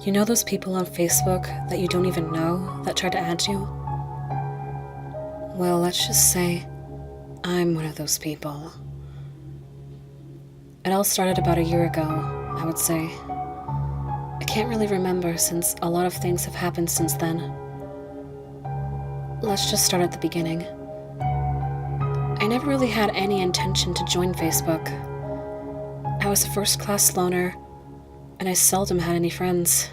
You know those people on Facebook that you don't even know that try to add you? Well, let's just say I'm one of those people. It all started about a year ago, I would say. I can't really remember since a lot of things have happened since then. Let's just start at the beginning. I never really had any intention to join Facebook. I was a first-class loner, and I seldom had any friends.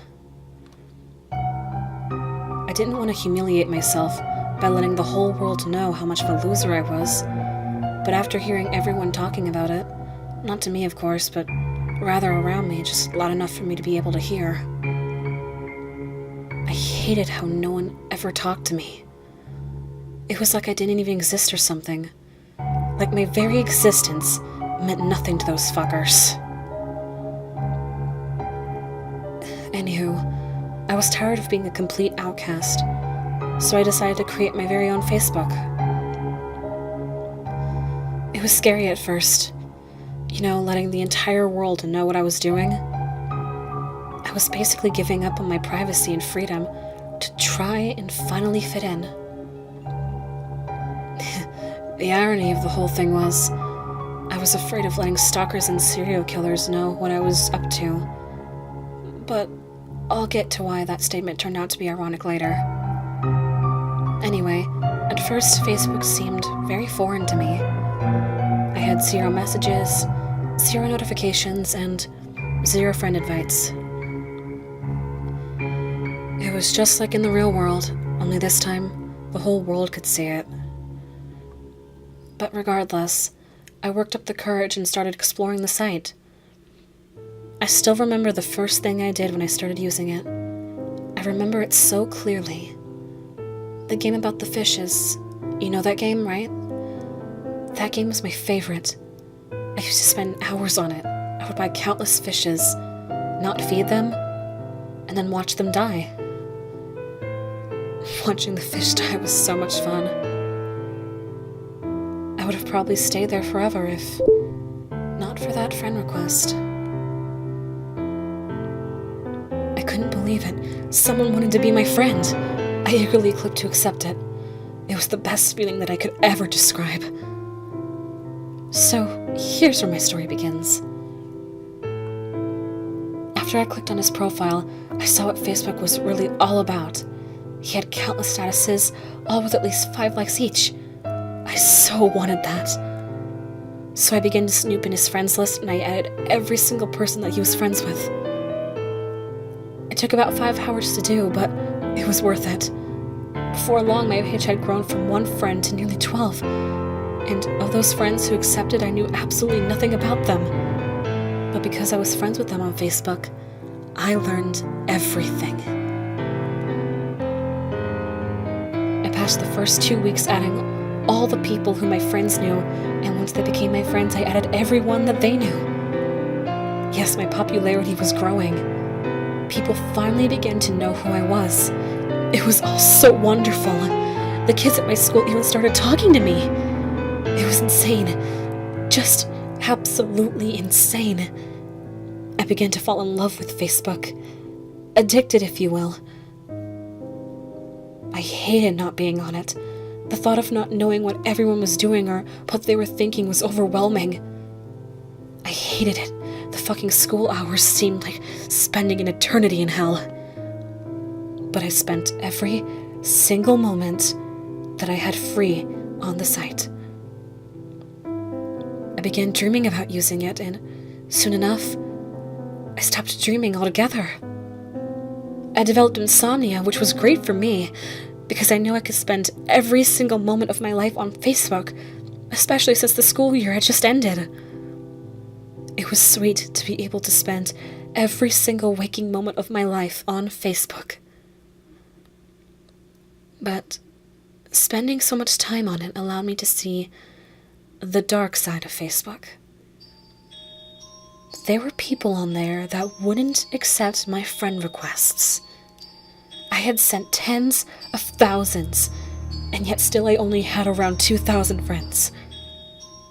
I didn't want to humiliate myself by letting the whole world know how much of a loser I was, but after hearing everyone talking about it, not to me of course, but rather around me, just loud enough for me to be able to hear, I hated how no one ever talked to me. It was like I didn't even exist or something. Like my very existence meant nothing to those fuckers. Anywho, I was tired of being a complete outcast, so I decided to create my very own Facebook. It was scary at first, letting the entire world know what I was doing. I was basically giving up on my privacy and freedom to try and finally fit in. The irony of the whole thing was, I was afraid of letting stalkers and serial killers know what I was up to. But I'll get to why that statement turned out to be ironic later. Anyway, at first Facebook seemed very foreign to me. I had 0 messages, 0 notifications, and 0 friend invites. It was just like in the real world, only this time, the whole world could see it. But regardless, I worked up the courage and started exploring the site. I still remember the first thing I did when I started using it. I remember it so clearly. The game about the fishes. You know that game, right? That game was my favorite. I used to spend hours on it. I would buy countless fishes, not feed them, and then watch them die. Watching the fish die was so much fun. I would have probably stayed there forever if not for that friend request. I couldn't believe it. Someone wanted to be my friend. I eagerly clicked to accept it. It was the best feeling that I could ever describe. So, here's where my story begins. After I clicked on his profile, I saw what Facebook was really all about. He had countless statuses, all with at least 5 likes each. I so wanted that. So I began to snoop in his friends list and I added every single person that he was friends with. It took about 5 hours to do, but it was worth it. Before long, my page had grown from 1 friend to nearly 12. And of those friends who accepted, I knew absolutely nothing about them. But because I was friends with them on Facebook, I learned everything. I passed the first 2 weeks adding all the people who my friends knew, and once they became my friends, I added everyone that they knew. Yes, my popularity was growing. People finally began to know who I was. It was all so wonderful. The kids at my school even started talking to me. It was insane. Just absolutely insane. I began to fall in love with Facebook. Addicted, if you will. I hated not being on it. The thought of not knowing what everyone was doing or what they were thinking was overwhelming. I hated it. The fucking school hours seemed like spending an eternity in hell. But I spent every single moment that I had free on the site. I began dreaming about using it, and soon enough, I stopped dreaming altogether. I developed insomnia, which was great for me, because I knew I could spend every single moment of my life on Facebook, especially since the school year had just ended. It was sweet to be able to spend every single waking moment of my life on Facebook. But spending so much time on it allowed me to see the dark side of Facebook. There were people on there that wouldn't accept my friend requests. I had sent tens of thousands, and yet still I only had around 2,000 friends.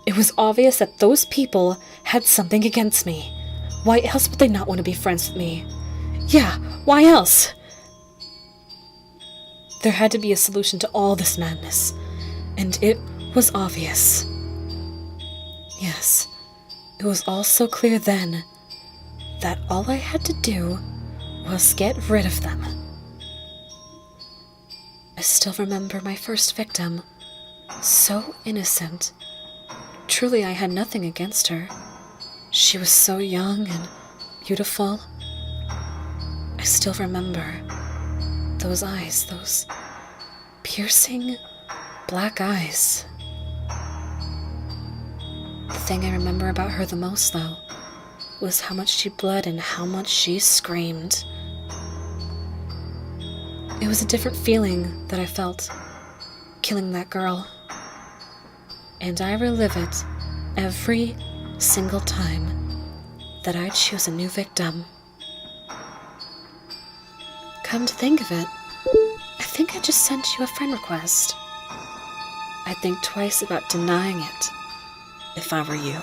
It was obvious that those people had something against me. Why else would they not want to be friends with me? Yeah, why else? There had to be a solution to all this madness, and it was obvious. Yes, it was all so clear then that all I had to do was get rid of them. I still remember my first victim, so innocent. Truly, I had nothing against her. She was so young and beautiful. I still remember those eyes, those piercing black eyes. The thing I remember about her the most, though, was how much she bled and how much she screamed. It was a different feeling that I felt killing that girl, and I relive it every single time that I choose a new victim. Come to think of it, I think I just sent you a friend request. I'd think twice about denying it if I were you.